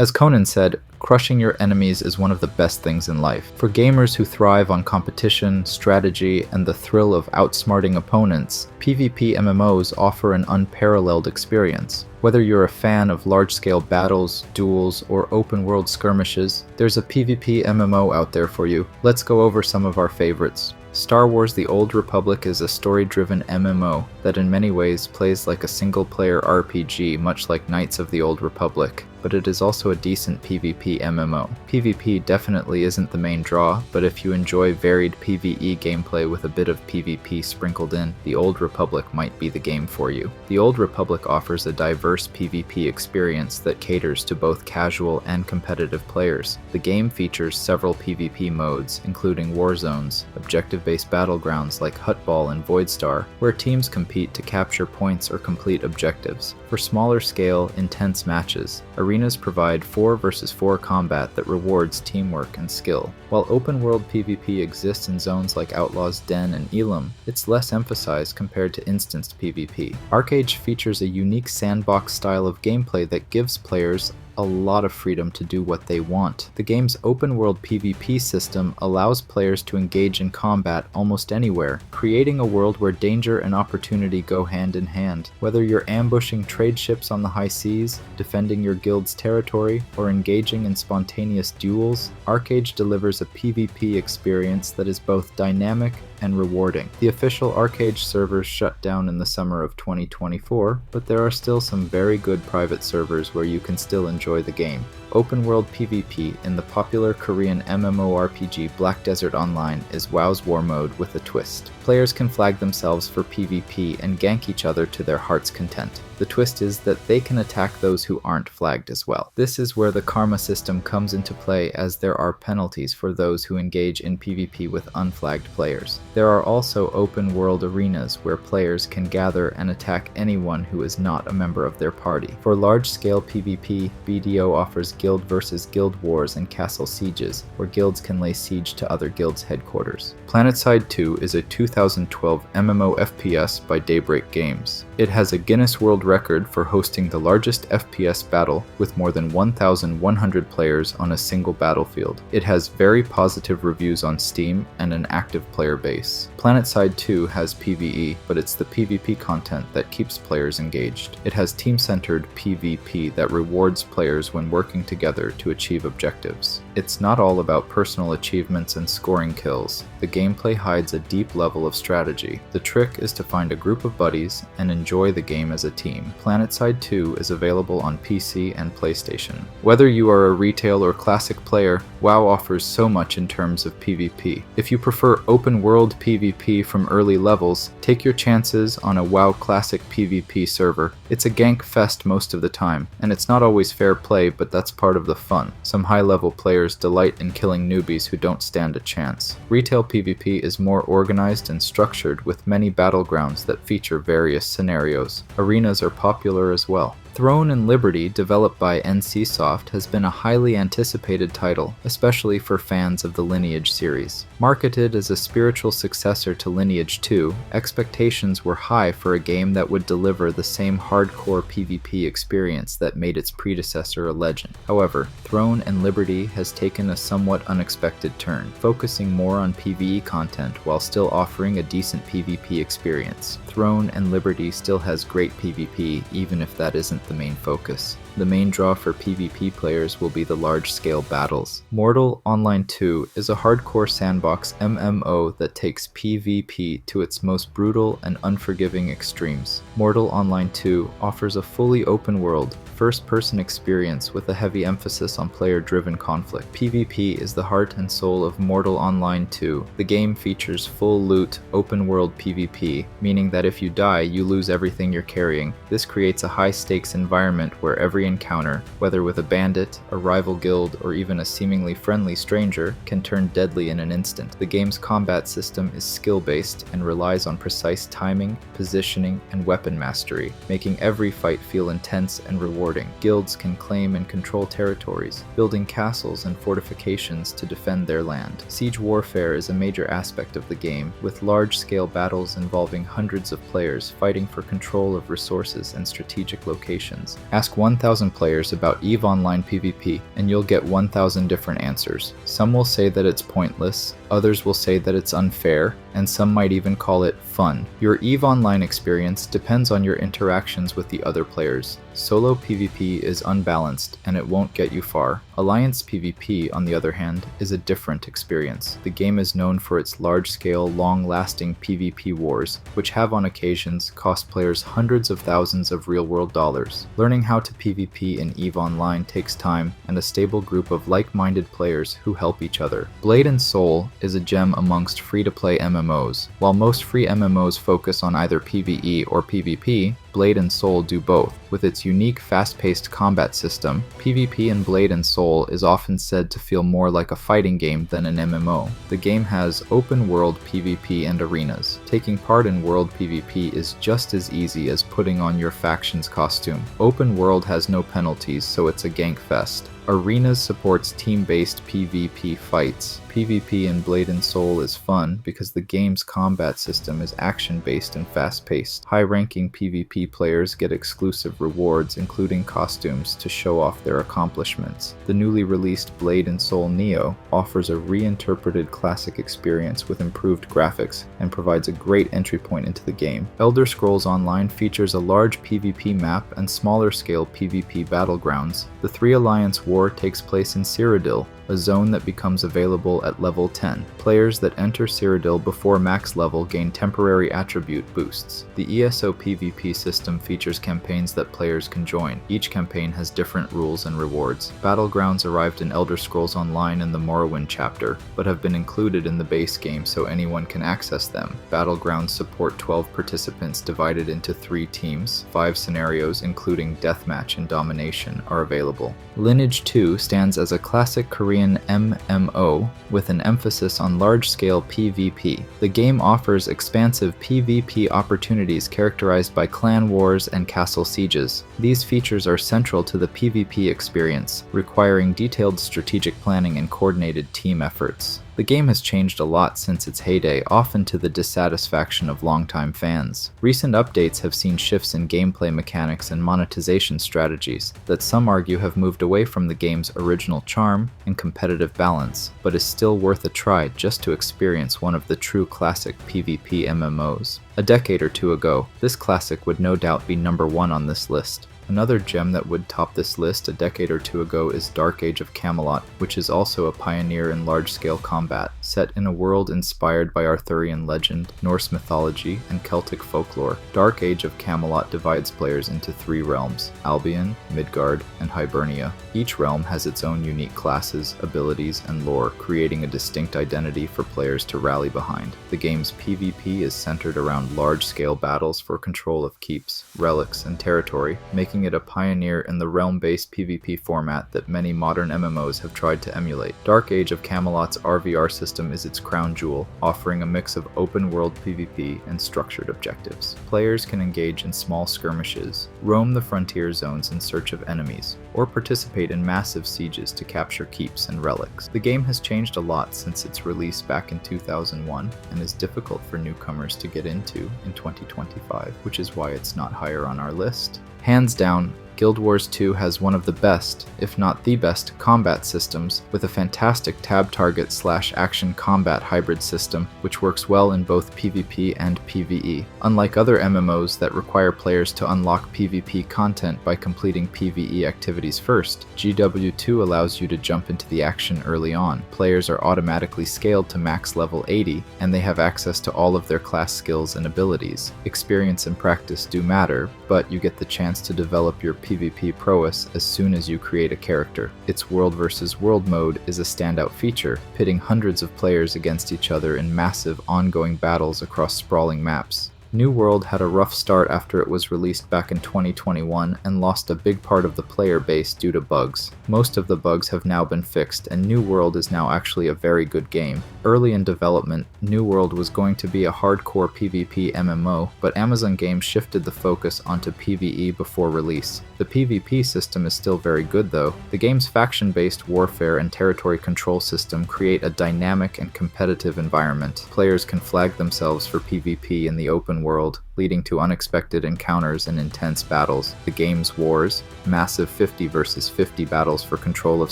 As Conan said, crushing your enemies is one of the best things in life. For gamers who thrive on competition, strategy, and the thrill of outsmarting opponents, PvP MMOs offer an unparalleled experience. Whether you're a fan of large-scale battles, duels, or open-world skirmishes, there's a PvP MMO out there for you. Let's go over some of our favorites. Star Wars: The Old Republic is a story-driven MMO that in many ways plays like a single-player RPG, much like Knights of the Old Republic, but it is also a decent PvP MMO. PvP definitely isn't the main draw, but if you enjoy varied PvE gameplay with a bit of PvP sprinkled in, The Old Republic might be the game for you. The Old Republic offers a diverse PvP experience that caters to both casual and competitive players. The game features several PvP modes, including war zones, objective-based battlegrounds like Huttball and Voidstar, where teams compete to capture points or complete objectives. For smaller-scale, intense matches, arenas provide 4 versus 4 combat that rewards teamwork and skill. While open-world PvP exists in zones like Outlaw's Den and Elam, it's less emphasized compared to instanced PvP. ArcheAge features a unique sandbox style of gameplay that gives players a lot of freedom to do what they want. The game's open-world PvP system allows players to engage in combat almost anywhere, creating a world where danger and opportunity go hand in hand. Whether you're ambushing trade ships on the high seas, defending your guild's territory, or engaging in spontaneous duels, ArcheAge delivers a PvP experience that is both dynamic and rewarding. The official ArcheAge servers shut down in the summer of 2024, but there are still some very good private servers where you can still enjoy the game. Open-world PvP in the popular Korean MMORPG Black Desert Online is WoW's war mode with a twist. Players can flag themselves for PvP and gank each other to their heart's content. The twist is that they can attack those who aren't flagged as well. This is where the karma system comes into play, as there are penalties for those who engage in PvP with unflagged players. There are also open-world arenas where players can gather and attack anyone who is not a member of their party. For large-scale PvP, BDO offers guild versus guild wars and castle sieges, where guilds can lay siege to other guilds' headquarters. Planetside 2 is a 2012 MMO FPS by Daybreak Games. It has a Guinness World Record for hosting the largest FPS battle with more than 1,100 players on a single battlefield. It has very positive reviews on Steam and an active player base. Planetside 2 has PvE, but it's the PvP content that keeps players engaged. It has team-centered PvP that rewards players when working together to achieve objectives. It's not all about personal achievements and scoring kills. The gameplay hides a deep level of strategy. The trick is to find a group of buddies and enjoy the game as a team. Planetside 2 is available on PC and PlayStation. Whether you are a retail or classic player, WoW offers so much in terms of PvP. If you prefer open-world PvP from early levels, take your chances on a WoW Classic PvP server. It's a gank fest most of the time, and it's not always fair play, but that's part of the fun. Some high-level players delight in killing newbies who don't stand a chance. Retail PvP is more organized and structured, with many battlegrounds that feature various scenarios. Arenas are popular as well. Throne and Liberty, developed by NCSoft, has been a highly anticipated title, especially for fans of the Lineage series. Marketed as a spiritual successor to Lineage II, expectations were high for a game that would deliver the same hardcore PvP experience that made its predecessor a legend. However, Throne and Liberty has taken a somewhat unexpected turn, focusing more on PvE content while still offering a decent PvP experience. Throne and Liberty still has great PvP, even if that isn't the main focus. The main draw for PvP players will be the large-scale battles. Mortal Online 2 is a hardcore sandbox MMO that takes PvP to its most brutal and unforgiving extremes. Mortal Online 2 offers a fully open-world, first-person experience with a heavy emphasis on player-driven conflict. PvP is the heart and soul of Mortal Online 2. The game features full loot, open-world PvP, meaning that if you die, you lose everything you're carrying. This creates a high-stakes environment where every encounter, whether with a bandit, a rival guild, or even a seemingly friendly stranger, can turn deadly in an instant. The game's combat system is skill-based and relies on precise timing, positioning, and weapon mastery, making every fight feel intense and rewarding. rewarding. Guilds can claim and control territories, building castles and fortifications to defend their land. Siege warfare is a major aspect of the game, with large-scale battles involving hundreds of players fighting for control of resources and strategic locations. Ask 1,000 players about EVE Online PvP, and you'll get 1,000 different answers. Some will say that it's pointless, others will say that it's unfair, and some might even call it fun. Your EVE Online experience depends on your interactions with the other players. Solo PvP is unbalanced, and it won't get you far. Alliance PvP, on the other hand, is a different experience. The game is known for its large-scale, long-lasting PvP wars, which have on occasions cost players hundreds of thousands of real-world dollars. Learning how to PvP in EVE Online takes time and a stable group of like-minded players who help each other. Blade and Soul is a gem amongst free-to-play MMOs. While most free MMOs focus on either PvE or PvP, Blade and Soul do both. With its unique, fast-paced combat system, PvP in Blade and Soul is often said to feel more like a fighting game than an MMO. The game has open-world PvP and arenas. Taking part in world PvP is just as easy as putting on your faction's costume. Open world has no penalties, so it's a gank fest. Arenas supports team-based PvP fights. PvP in Blade and Soul is fun because the game's combat system is action-based and fast-paced. High-ranking PvP players get exclusive rewards, including costumes, to show off their accomplishments. The newly released Blade and Soul Neo offers a reinterpreted classic experience with improved graphics and provides a great entry point into the game. Elder Scrolls Online features a large PvP map and smaller-scale PvP battlegrounds. The Three Alliance War takes place in Cyrodiil, a zone that becomes available at level 10. Players that enter Cyrodiil before max level gain temporary attribute boosts. The ESO PvP system features campaigns that players can join. Each campaign has different rules and rewards. Battlegrounds arrived in Elder Scrolls Online in the Morrowind chapter, but have been included in the base game so anyone can access them. Battlegrounds support 12 participants divided into 3 teams. 5 scenarios, including Deathmatch and Domination, are available. Lineage II stands as a classic Korean MMO with an emphasis on large-scale PvP. The game offers expansive PvP opportunities characterized by clan wars and castle sieges. These features are central to the PvP experience, requiring detailed strategic planning and coordinated team efforts. The game has changed a lot since its heyday, often to the dissatisfaction of longtime fans. Recent updates have seen shifts in gameplay mechanics and monetization strategies that some argue have moved away from the game's original charm and competitive balance, but is still worth a try just to experience one of the true classic PvP MMOs. A decade or two ago, this classic would no doubt be number 1 on this list. Another gem that would top this list a decade or two ago is DAoC of Camelot, which is also a pioneer in large-scale combat, set in a world inspired by Arthurian legend, Norse mythology, and Celtic folklore. DAoC of Camelot divides players into 3 realms: Albion, Midgard, and Hibernia. Each realm has its own unique classes, abilities, and lore, creating a distinct identity for players to rally behind. The game's PvP is centered around large-scale battles for control of keeps, relics, and territory, making it a pioneer in the realm-based PvP format that many modern MMOs have tried to emulate. DAoC of Camelot's RVR system is its crown jewel, offering a mix of open-world PvP and structured objectives. Players can engage in small skirmishes, roam the frontier zones in search of enemies, or participate in massive sieges to capture keeps and relics. The game has changed a lot since its release back in 2001 and is difficult for newcomers to get into in 2025, which is why it's not higher on our list. Hands down, Guild Wars 2 has one of the best, if not the best, combat systems, with a fantastic tab target / action combat hybrid system, which works well in both PvP and PvE. Unlike other MMOs that require players to unlock PvP content by completing PvE activities first, GW2 allows you to jump into the action early on. Players are automatically scaled to max level 80, and they have access to all of their class skills and abilities. Experience and practice do matter, but you get the chance to develop your PvP prowess as soon as you create a character. Its world versus world mode is a standout feature, pitting hundreds of players against each other in massive ongoing battles across sprawling maps. New World had a rough start after it was released back in 2021 and lost a big part of the player base due to bugs. Most of the bugs have now been fixed, and New World is now actually a very good game. Early in development, New World was going to be a hardcore PvP MMO, but Amazon Games shifted the focus onto PvE before release. The PvP system is still very good though. The game's faction-based warfare and territory control system create a dynamic and competitive environment. Players can flag themselves for PvP in the open world, leading to unexpected encounters and intense battles. The game's wars, massive 50 versus 50 battles for control of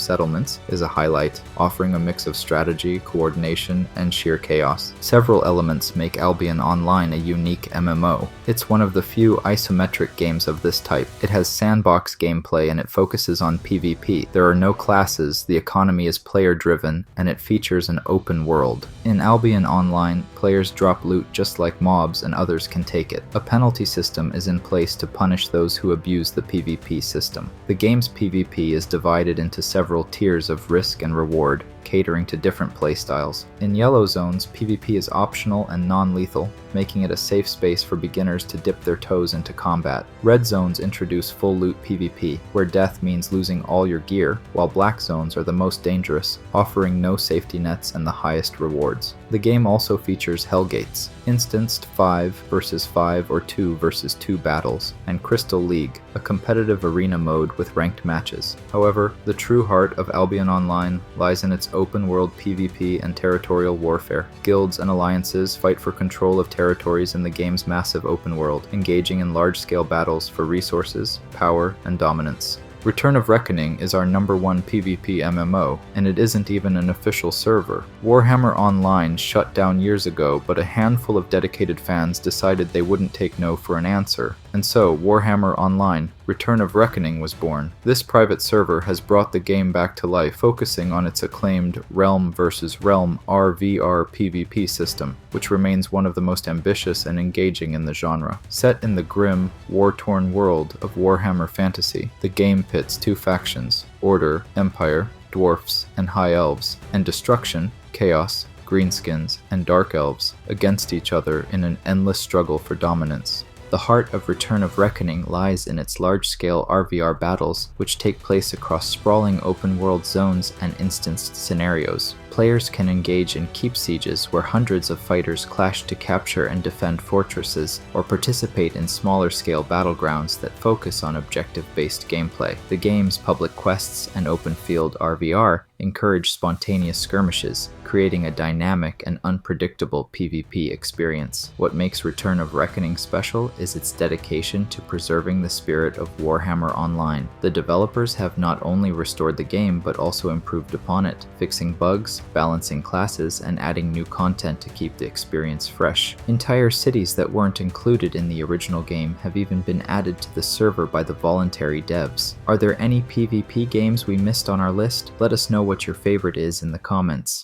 settlements, is a highlight, offering a mix of strategy, coordination, and sheer chaos. Several elements make Albion Online a unique MMO. It's one of the few isometric games of this type. It has sandbox gameplay and it focuses on PvP. There are no classes, the economy is player-driven, and it features an open world. In Albion Online, players drop loot just like mobs and others can take it. A penalty system is in place to punish those who abuse the PvP system. The game's PvP is divided into several tiers of risk and reward, catering to different playstyles. In yellow zones, PvP is optional and non-lethal, making it a safe space for beginners to dip their toes into combat. Red zones introduce full loot PvP, where death means losing all your gear, while black zones are the most dangerous, offering no safety nets and the highest rewards. The game also features Hellgates, instanced 5 versus 5 or 2 versus 2 battles, and Crystal League, a competitive arena mode with ranked matches. However, the true heart of Albion Online lies in its open-world PvP and territorial warfare. Guilds and alliances fight for control of territories in the game's massive open world, engaging in large-scale battles for resources, power, and dominance. Return of Reckoning is our #1 PvP MMO, and it isn't even an official server. Warhammer Online shut down years ago, but a handful of dedicated fans decided they wouldn't take no for an answer, and so Warhammer Online, Return of Reckoning was born. This private server has brought the game back to life, focusing on its acclaimed Realm vs. Realm RVR PvP system, which remains one of the most ambitious and engaging in the genre. Set in the grim, war-torn world of Warhammer fantasy, the game pits two factions, Order, Empire, Dwarfs, and High Elves, and Destruction, Chaos, Greenskins, and Dark Elves, against each other in an endless struggle for dominance. The heart of Return of Reckoning lies in its large-scale RVR battles, which take place across sprawling open-world zones and instanced scenarios. Players can engage in keep sieges where hundreds of fighters clash to capture and defend fortresses, or participate in smaller-scale battlegrounds that focus on objective-based gameplay. The game's public quests and open-field RVR encourage spontaneous skirmishes, creating a dynamic and unpredictable PvP experience. What makes Return of Reckoning special is its dedication to preserving the spirit of Warhammer Online. The developers have not only restored the game, but also improved upon it, fixing bugs, balancing classes, and adding new content to keep the experience fresh. Entire cities that weren't included in the original game have even been added to the server by the voluntary devs. Are there any PvP games we missed on our list? Let us know what your favorite is in the comments.